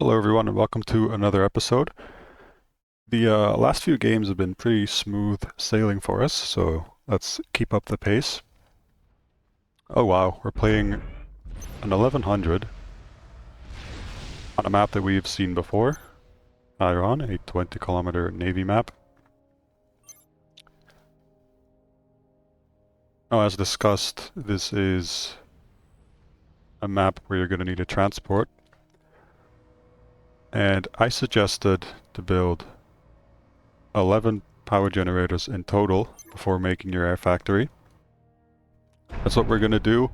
Hello everyone and welcome to another episode. The last few games have been pretty smooth sailing for us, so let's keep up the pace. Oh wow, we're playing an 1100 on a map that we've seen before. Iron, a 20-kilometer Navy map. Now as discussed, this is a map where you're going to need a transport. And I suggested to build 11 power generators in total before making your air factory. That's what we're going to do.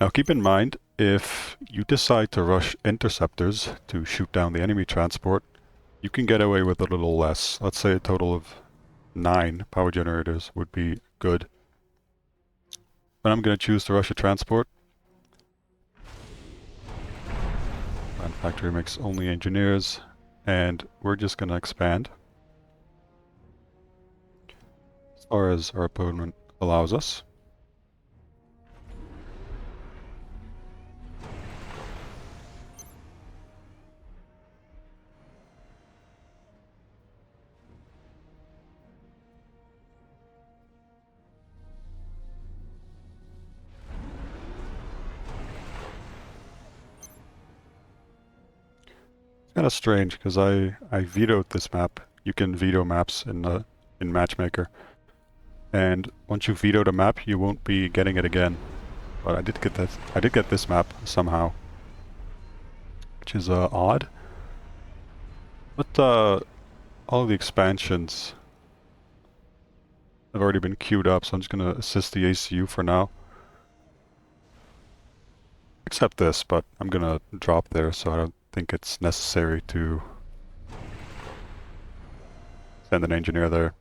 Now keep in mind, if you decide to rush interceptors to shoot down the enemy transport, you can get away with a little less. Let's say a total of 9 power generators would be good. But I'm going to choose to rush a transport. Land factory makes only engineers, and we're just going to expand as far as our opponent allows us. Kind of strange because I vetoed this map. You can veto maps in Matchmaker, and once you vetoed a map, you won't be getting it again. But I did get that. I did get this map somehow, which is odd. But all of the expansions have already been queued up, so I'm just gonna assist the ACU for now. Except this, but I'm gonna drop there, so I don't think it's necessary to send an engineer there.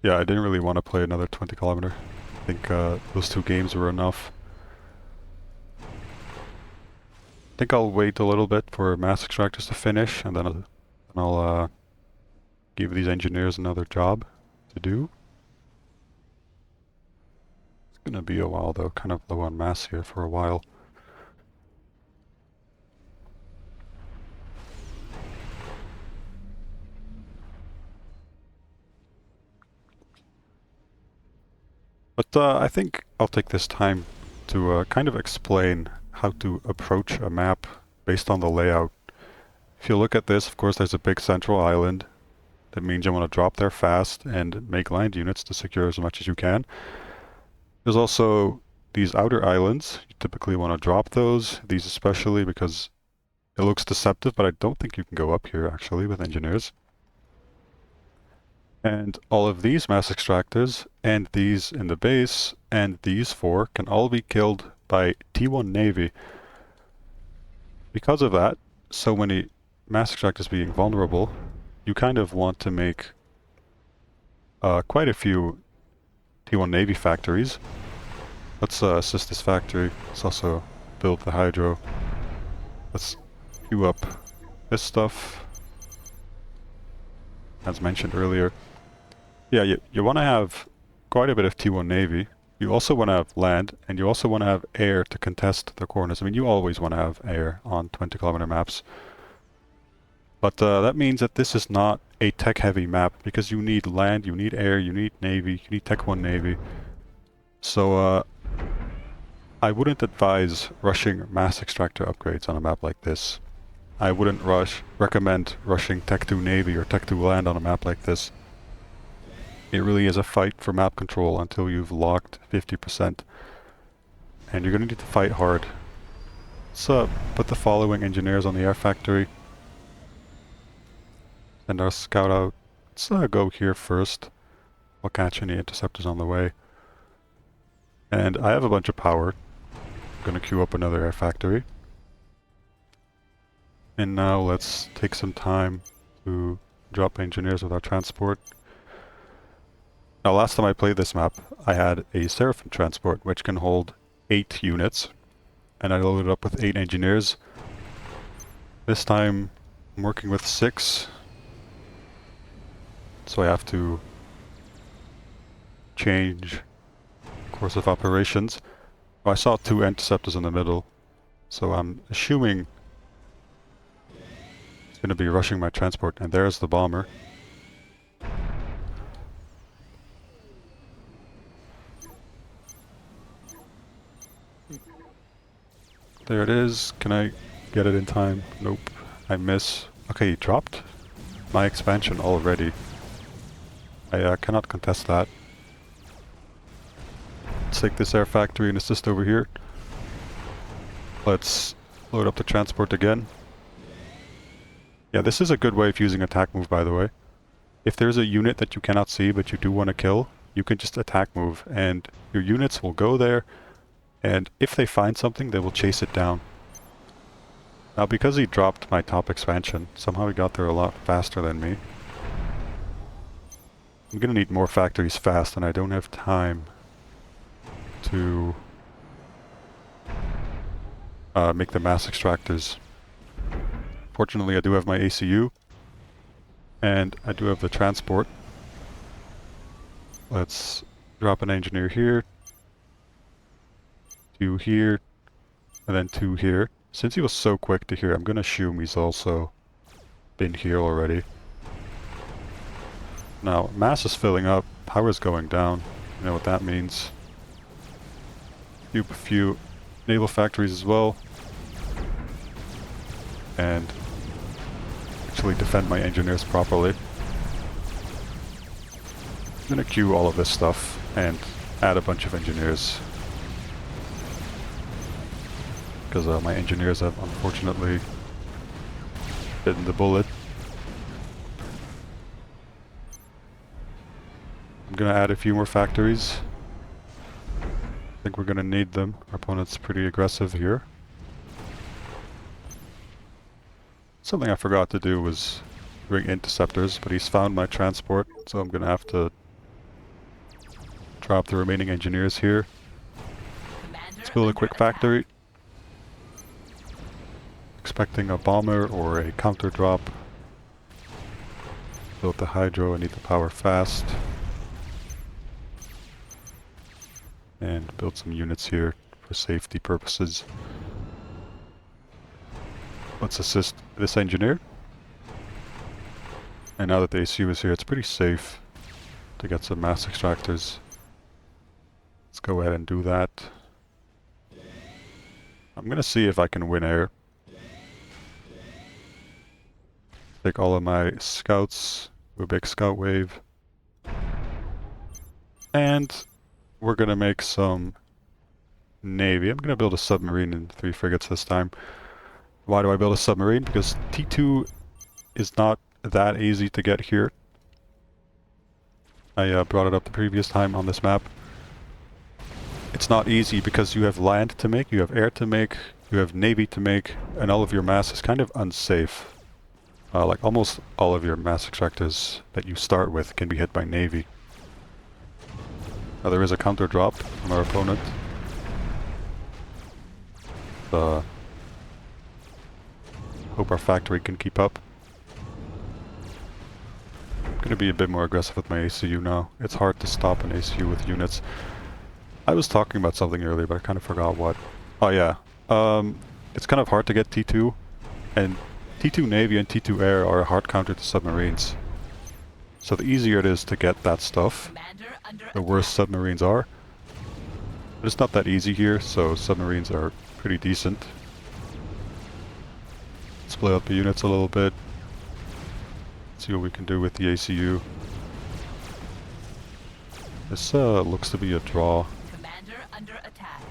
Yeah, I didn't really want to play another 20 kilometer. I think those 2 games were enough. I think I'll wait a little bit for mass extractors to finish, and then I'll give these engineers another job to do. It's gonna be a while though, kind of low on mass here for a while. But I think I'll take this time to kind of explain how to approach a map based on the layout. If you look at this, of course, there's a big central island. That means you want to drop there fast and make land units to secure as much as you can. There's also these outer islands. You typically want to drop those, these especially because it looks deceptive, but I don't think you can go up here actually with engineers. And all of these mass extractors, and these in the base, and these 4 can all be killed by T1 Navy. Because of that, so many mass extractors being vulnerable, you kind of want to make quite a few T1 Navy factories. Let's assist this factory. Let's also build the hydro. Let's queue up this stuff. As mentioned earlier. Yeah, you want to have quite a bit of T1 Navy. You also want to have land, and you also want to have air to contest the corners. I mean, you always want to have air on 20 kilometer maps. But that means that this is not a tech-heavy map, because you need land, you need air, you need navy, you need Tech 1 Navy. So I wouldn't advise rushing mass extractor upgrades on a map like this. I wouldn't recommend rushing Tech 2 Navy or Tech 2 Land on a map like this. It really is a fight for map control until you've locked 50%. And you're going to need to fight hard. Let's put the following engineers on the air factory. Send our scout out. Let's go here first. We'll catch any interceptors on the way. And I have a bunch of power. I'm going to queue up another air factory. And now let's take some time to drop engineers with our transport. Now last time I played this map, I had a Seraphim transport which can hold 8 units. And I loaded up with 8 engineers. This time I'm working with 6. So I have to change course of operations. Well, I saw two interceptors in the middle, so I'm assuming it's going to be rushing my transport, and there's the bomber. There it is. Can I get it in time? Nope. I miss. Okay, he dropped my expansion already. I cannot contest that. Let's take this air factory and assist over here. Let's load up the transport again. Yeah, this is a good way of using attack move, by the way. If there's a unit that you cannot see but you do want to kill, you can just attack move and your units will go there, and if they find something they will chase it down. Now because he dropped my top expansion, somehow he got there a lot faster than me. I'm gonna need more factories fast and I don't have time to make the mass extractors. Fortunately I do have my ACU and I do have the transport. Let's drop an engineer here, 2 here, and then 2 here. Since he was so quick to here, I'm gonna assume he's also been here already. Now, mass is filling up, power is going down. You know what that means. A few naval factories as well. And actually defend my engineers properly. I'm gonna queue all of this stuff and add a bunch of engineers. Because my engineers have unfortunately bitten the bullet. I'm gonna add a few more factories. I think we're gonna need them. Our opponent's pretty aggressive here. Something I forgot to do was bring interceptors, but he's found my transport, so I'm gonna have to drop the remaining engineers here. Let's build a quick factory. Expecting a bomber or a counter drop. Build the hydro, I need the power fast. And build some units here for safety purposes. Let's assist this engineer. And now that the ACU is here, it's pretty safe to get some mass extractors. Let's go ahead and do that. I'm gonna see if I can win air. Take all of my scouts, do a big scout wave. And we're gonna make some navy. I'm gonna build a submarine and 3 frigates this time. Why do I build a submarine? Because T2 is not that easy to get here. I brought it up the previous time on this map. It's not easy because you have land to make, you have air to make, you have navy to make, and all of your mass is kind of unsafe. Like almost all of your mass extractors that you start with can be hit by navy. Now there is a counter drop from our opponent. Hope our factory can keep up. I'm gonna be a bit more aggressive with my ACU now. It's hard to stop an ACU with units. I was talking about something earlier, but I kind of forgot what. Oh yeah, it's kind of hard to get T2, and T2 Navy and T2 Air are a hard counter to submarines. So the easier it is to get that stuff, the worse submarines are. But it's not that easy here, so submarines are pretty decent. Split up the units a little bit. See what we can do with the ACU. This looks to be a draw. Commander under attack.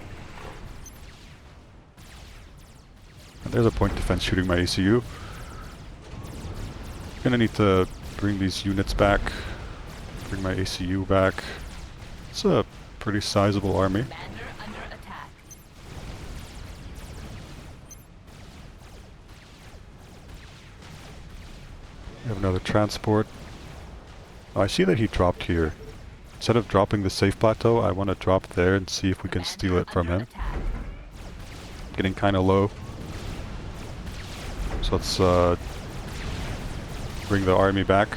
And there's a point defense shooting my ACU. Gonna need to bring these units back. Bring my ACU back. It's a pretty sizable army. Commander under attack. We have another transport. Oh, I see that he dropped here. Instead of dropping the safe plateau, I want to drop there and see if we can steal it from him. Getting kind of low. So let's bring the army back.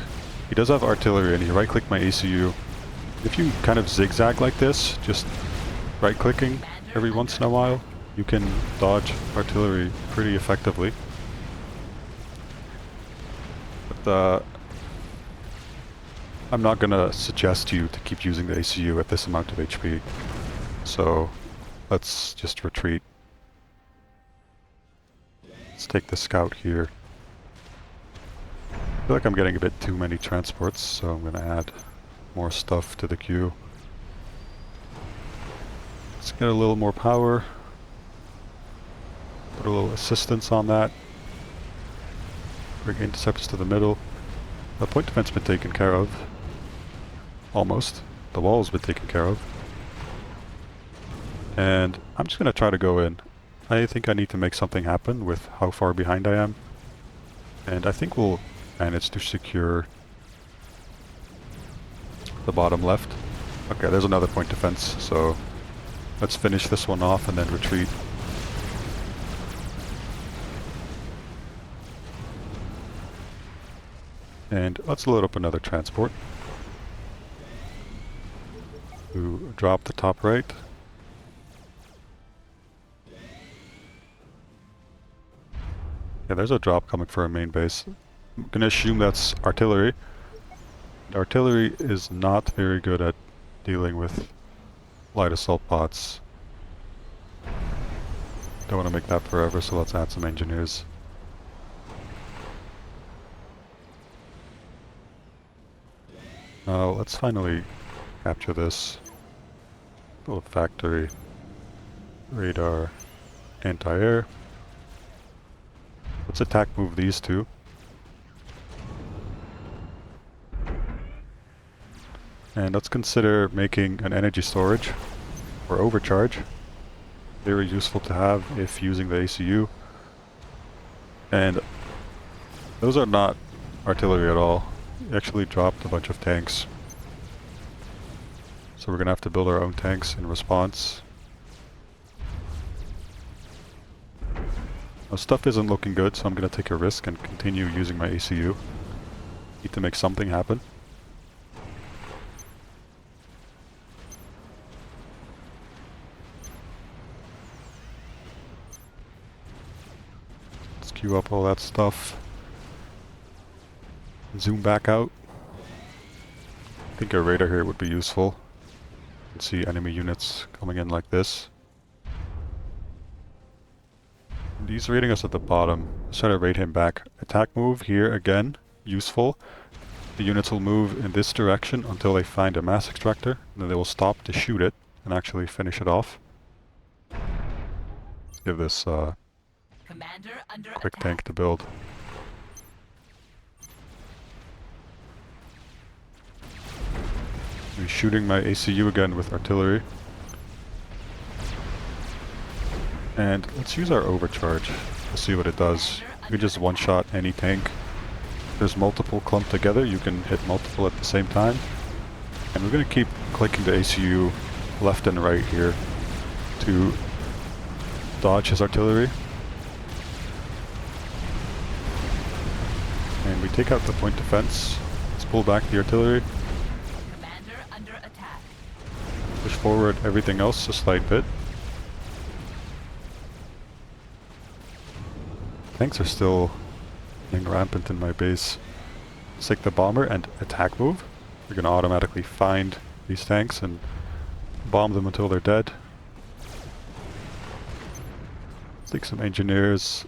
He does have artillery and he right-clicked my ACU. If you kind of zigzag like this, just right-clicking, every once in a while, you can dodge artillery pretty effectively. But I'm not gonna suggest you to keep using the ACU at this amount of HP. So let's just retreat. Let's take the scout here. I feel like I'm getting a bit too many transports, so I'm gonna add more stuff to the queue. Let's get a little more power. Put a little assistance on that. Bring interceptors to the middle. The point defense been taken care of. Almost. The wall's been taken care of. And I'm just gonna try to go in. I think I need to make something happen with how far behind I am. And I think we'll manage to secure the bottom left. Okay, there's another point defense, so let's finish this one off and then retreat. And let's load up another transport to drop the top right. Yeah, there's a drop coming for our main base. I'm gonna assume that's artillery. Artillery is not very good at dealing with light assault pods. Don't want to make that forever, so let's add some engineers. Now let's finally capture this. Build a factory, radar, anti-air. Let's attack move these two. And let's consider making an energy storage or overcharge. Very useful to have if using the ACU. And those are not artillery at all. We actually dropped a bunch of tanks. So we're gonna have to build our own tanks in response. Now stuff isn't looking good, so I'm gonna take a risk and continue using my ACU. Need to make something happen. Let's queue up all that stuff. Zoom back out. I think a radar here would be useful. You can see enemy units coming in like this. He's raiding us at the bottom. Let's try to raid him back. Attack move here again, useful. The units will move in this direction until they find a mass extractor, and then they will stop to shoot it and actually finish it off. Let's give this Commander under quick attack. tank to build. I'm shooting my ACU again with artillery. And let's use our overcharge to see what it does. You can just one-shot any tank. If there's multiple clumped together, you can hit multiple at the same time. And we're going to keep clicking the ACU left and right here to dodge his artillery. And we take out the point defense. Let's pull back the artillery. Commander under attack. Push forward everything else a slight bit. Tanks are still running rampant in my base. Let's take the bomber and attack move. We're gonna automatically find these tanks and bomb them until they're dead. Let's take some engineers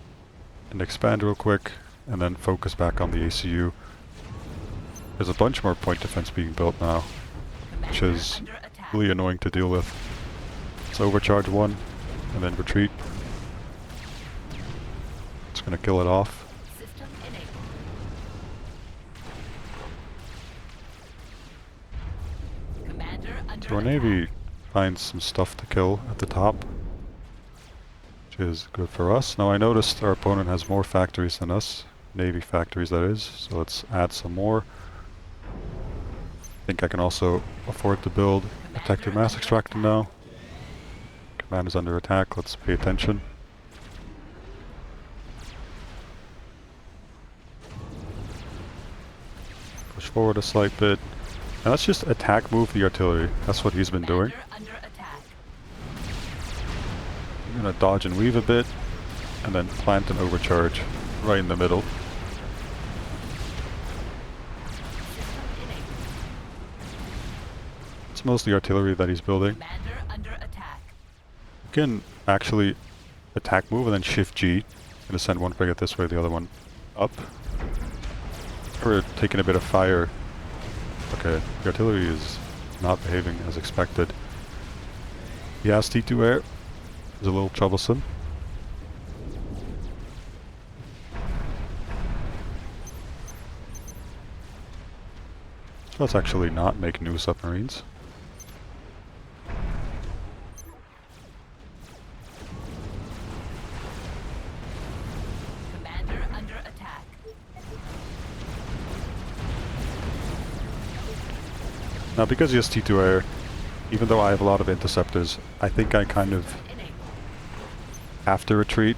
and expand real quick, and then focus back on the ACU. There's a bunch more point defense being built now, which is Under attack. really annoying to deal with. Let's overcharge one, and then retreat. It's gonna kill it off. System enabled. Commander under So our attack. navy finds some stuff to kill at the top, which is good for us. Now I noticed our opponent has more factories than us, navy factories that is, so let's add some more. I think I can also afford to build a detector mass extractor now. Command is under attack, let's pay attention. Push forward a slight bit. And let's just attack move the artillery. That's what he's been doing. Commander under attack. I'm gonna dodge and weave a bit, and then plant an overcharge right in the middle. System enabled. It's mostly artillery that he's building. Commander under attack. You can actually attack move and then shift G. Gonna send one frigate this way, the other one up. We're taking a bit of fire. Okay, the artillery is not behaving as expected. He has T2 air. Is a little troublesome. So let's actually not make new submarines. Commander under attack. Now because he has T2 air, even though I have a lot of interceptors, I think I kind of Enabled. have to retreat.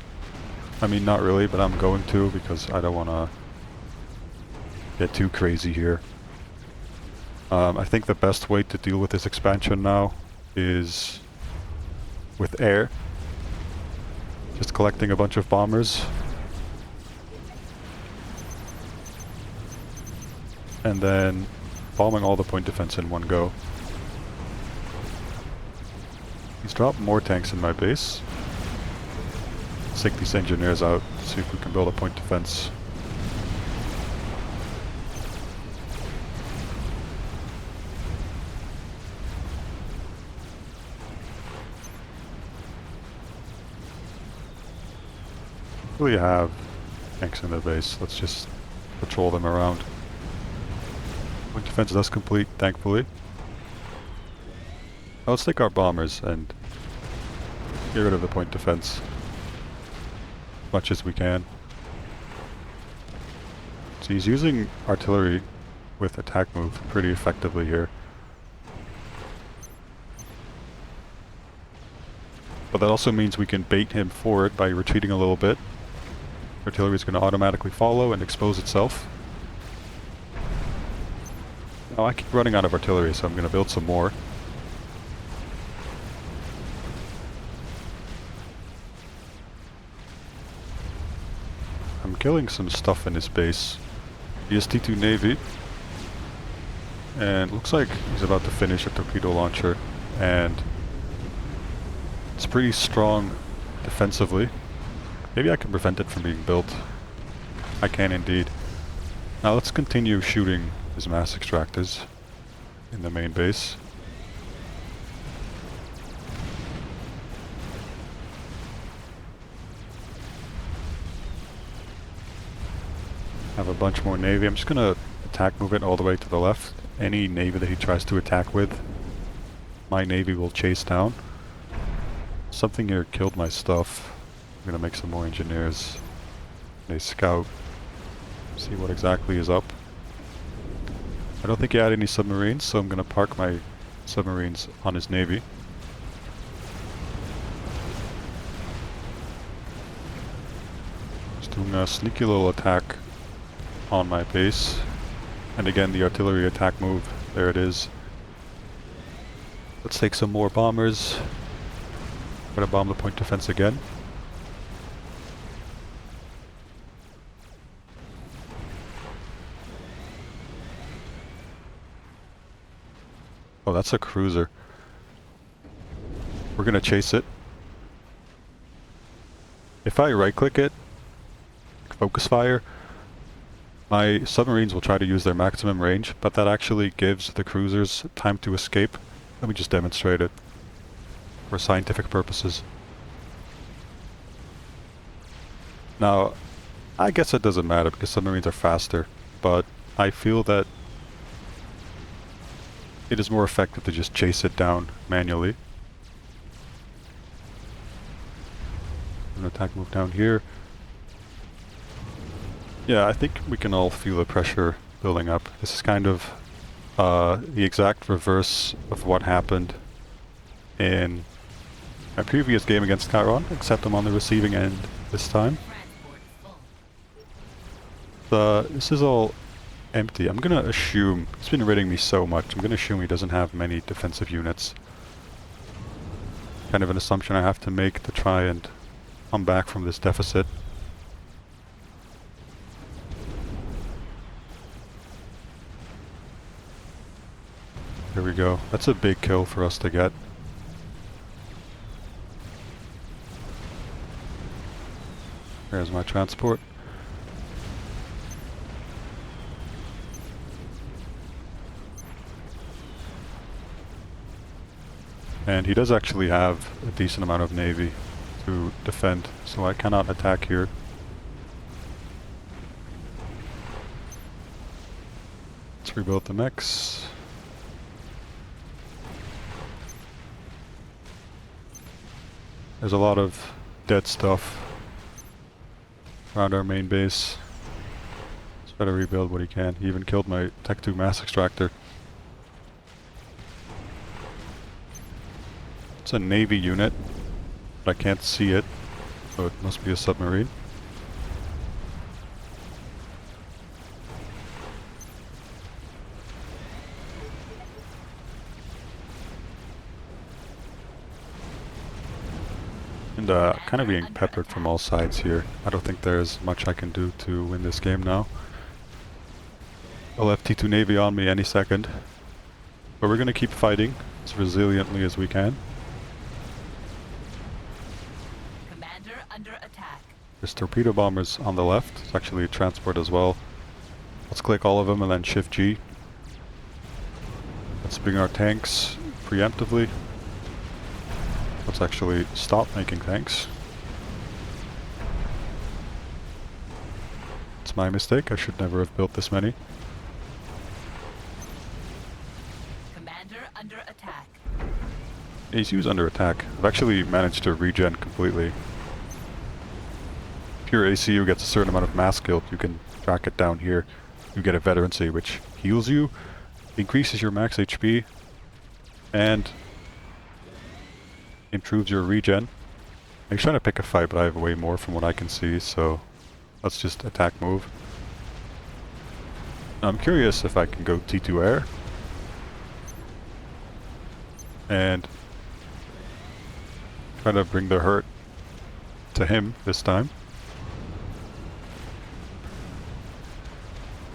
I mean, not really, but I'm going to because I don't want to get too crazy here. I think the best way to deal with this expansion now is with air. Just collecting a bunch of bombers. And then bombing all the point defense in one go. He's dropped more tanks in my base. Let's take these engineers out, see if we can build a point defense. Really have tanks in their base. Let's just patrol them around. Point defense does complete, thankfully. Now let's take our bombers and get rid of the point defense as much as we can. So he's using artillery with attack move pretty effectively here. But that also means we can bait him forward by retreating a little bit. Artillery is going to automatically follow and expose itself. Now I keep running out of artillery, so I'm going to build some more. I'm killing some stuff in his base. He has T2 Navy. And looks like he's about to finish a torpedo launcher. And it's pretty strong defensively. Maybe I can prevent it from being built. I can indeed. Now let's continue shooting his mass extractors in the main base. Have a bunch more navy. I'm just gonna attack move it all the way to the left. Any navy that he tries to attack with, my navy will chase down. Something here killed my stuff. I'm gonna make some more engineers. They scout. See what exactly is up. I don't think he had any submarines, so I'm gonna park my submarines on his navy. Just doing a sneaky little attack on my base. And again, the artillery attack move. There it is. Let's take some more bombers. I'm gonna bomb the point defense again. Oh, that's a cruiser. We're gonna chase it. If I right-click it, focus fire, my submarines will try to use their maximum range, but that actually gives the cruisers time to escape. Let me just demonstrate it for scientific purposes. Now, I guess it doesn't matter because submarines are faster, but I feel that it is more effective to just chase it down manually. An attack move down here. Yeah, I think we can all feel the pressure building up. This is kind of the exact reverse of what happened in my previous game against Chiron, except I'm on the receiving end this time. Transport full. This is all empty. I'm gonna assume, he's been raiding me so much, I'm gonna assume he doesn't have many defensive units. kind of an assumption I have to make to try and come back from this deficit. There we go. That's a big kill for us to get. There's my transport. And he does actually have a decent amount of navy to defend, so I cannot attack here. Let's rebuild the mechs. There's a lot of dead stuff around our main base. Let's try to rebuild what he can. He even killed my Tech 2 mass extractor. It's a navy unit, but I can't see it, so it must be a submarine. And kind of being peppered from all sides here. I don't think there's much I can do to win this game now. I'll have T2 Navy on me any second. But we're going to keep fighting as resiliently as we can. Commander under attack. There's torpedo bombers on the left. It's actually a transport as well. Let's click all of them and then Shift G. Let's bring our tanks preemptively. Let's actually stop making tanks. It's my mistake. I should never have built this many. Commander under attack. ACU's under attack. I've actually managed to regen completely. If your ACU gets a certain amount of mass guild, you can track it down here. You get a veterancy, which heals you, increases your max HP, and improves your regen. I'm trying to pick a fight, but I have way more from what I can see, so let's just attack move. Now, I'm curious if I can go T2 air and try to bring the hurt to him this time.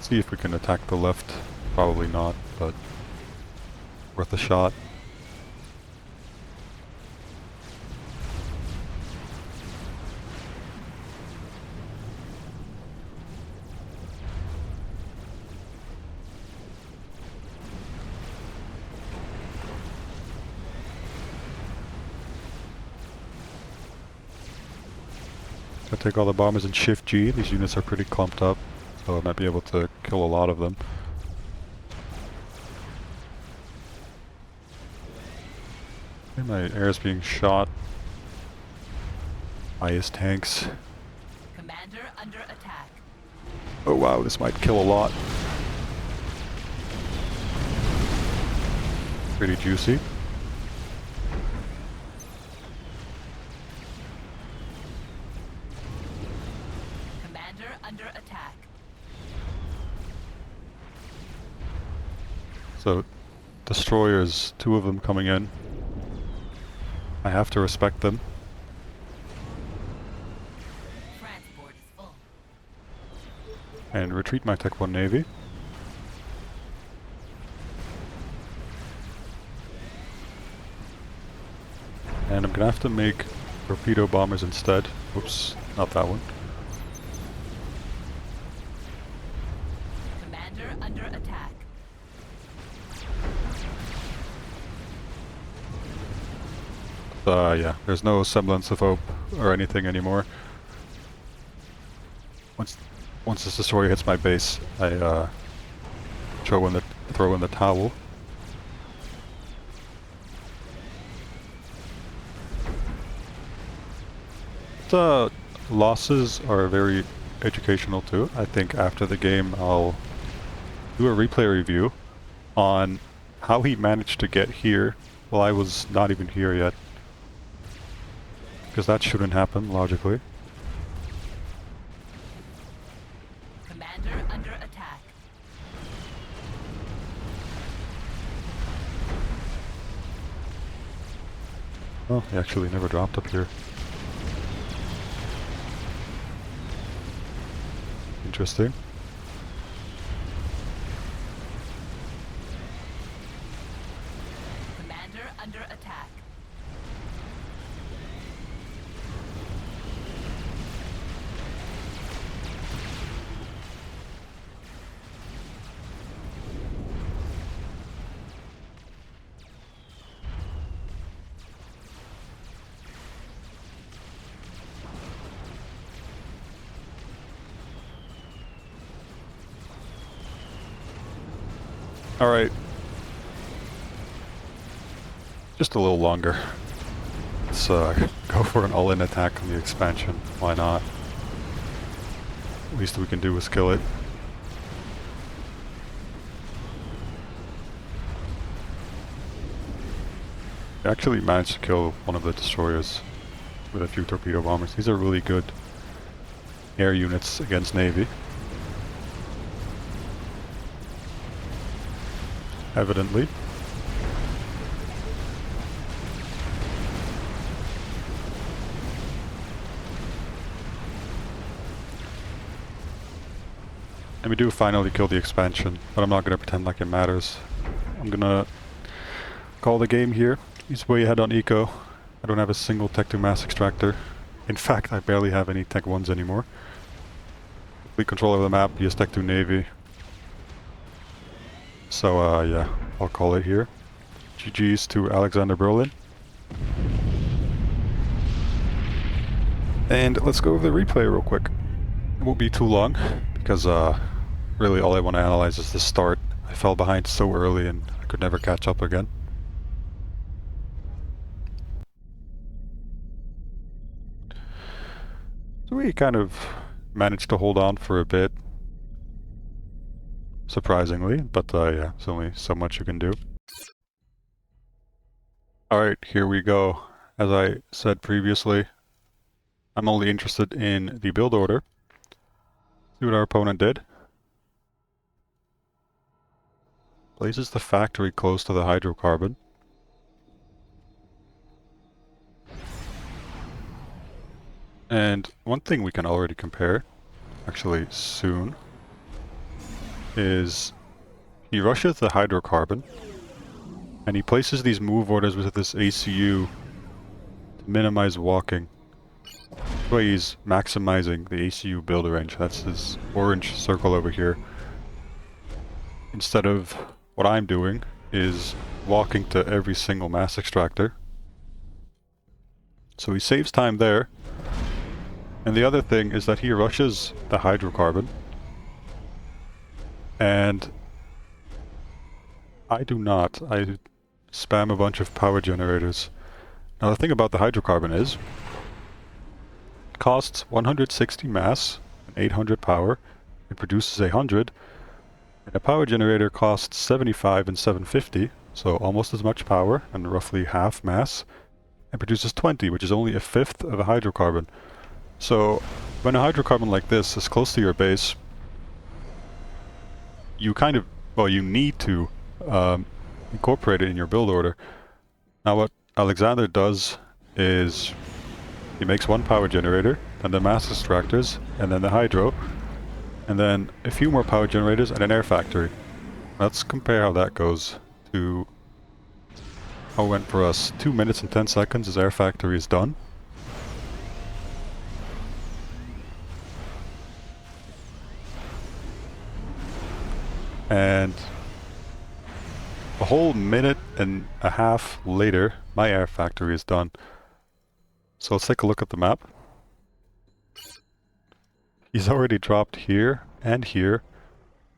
See if we can attack the left. Probably not, but worth a shot. I take all the bombers and Shift G. These units are pretty clumped up, so I might be able to kill a lot of them. Okay, my air is being shot by his tanks. Commander under attack. Oh wow, this might kill a lot. Pretty juicy. Commander under attack. So, destroyers, 2 of them coming in. I have to respect them. Transport is full. And retreat my Tech 1 Navy. And I'm gonna have to make torpedo bombers instead. Whoops, not that one. Commander under attack. Yeah, there's no semblance of hope or anything anymore. Once this destroyer hits my base, I throw in the towel. The losses are very educational too. I think after the game I'll do a replay review on how he managed to get here while I was not even here yet. Because that shouldn't happen, logically. Commander under attack. Oh, he actually never dropped up here. Interesting. Commander under attack. Alright. Just a little longer. Let's go for an all-in attack on the expansion. Why not? Least we can do is kill it. I actually managed to kill one of the destroyers with a few torpedo bombers. These are really good air units against Navy. Evidently. And we do finally kill the expansion, but I'm not going to pretend like it matters. I'm going to call the game here. He's way ahead on eco. I don't have a single Tech 2 mass extractor. In fact, I barely have any Tech 1s anymore. Complete control of the map, he has Tech 2 Navy. So, yeah, I'll call it here. GG's to Alexanderberlin. And let's go over the replay real quick. It won't be too long, because really all I want to analyze is the start. I fell behind so early and I could never catch up again. So we kind of managed to hold on for a bit. Surprisingly, but yeah, there's only so much you can do. Alright, here we go. As I said previously, I'm only interested in the build order. See what our opponent did. Places the factory close to the hydrocarbon. And one thing we can already compare, actually soon, is he rushes the hydrocarbon and he places these move orders with this ACU to minimize walking. This way he's maximizing the ACU build range. That's this orange circle over here. Instead of what I'm doing is walking to every single mass extractor. So he saves time there. And the other thing is that he rushes the hydrocarbon. And I do not. I spam a bunch of power generators. Now the thing about the hydrocarbon is, it costs 160 mass and 800 power. It produces 100. And a power generator costs 75 and 750, so almost as much power and roughly half mass. And produces 20, which is only a fifth of a hydrocarbon. So when a hydrocarbon like this is close to your base, you kind of, well, you need to incorporate it in your build order. Now what Alexander does is he makes one power generator, then the mass extractors, and then the hydro, and then a few more power generators and an air factory. Let's compare how that goes to how it went for us. 2 minutes and 10 seconds, his air factory is done. And a whole minute and a half later, my air factory is done. So let's take a look at the map. He's already dropped here and here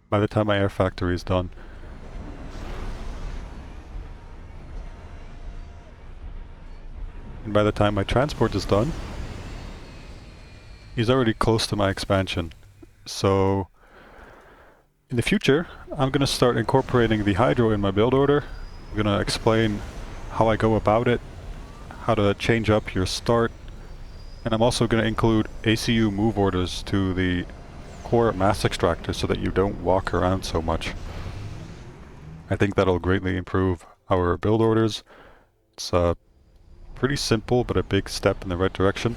by the time my air factory is done. And by the time my transport is done, he's already close to my expansion. So in the future, I'm going to start incorporating the hydro in my build order. I'm going to explain how I go about it, how to change up your start, and I'm also going to include ACU move orders to the core mass extractor so that you don't walk around so much. I think that'll greatly improve our build orders. It's pretty simple, but a big step in the right direction.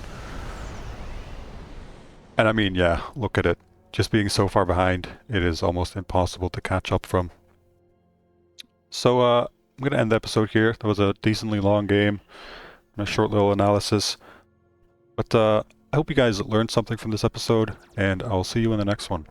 And I mean, yeah, look at it. Just being so far behind, it is almost impossible to catch up from. So I'm going to end the episode here. That was a decently long game and a short little analysis. But I hope you guys learned something from this episode, and I'll see you in the next one.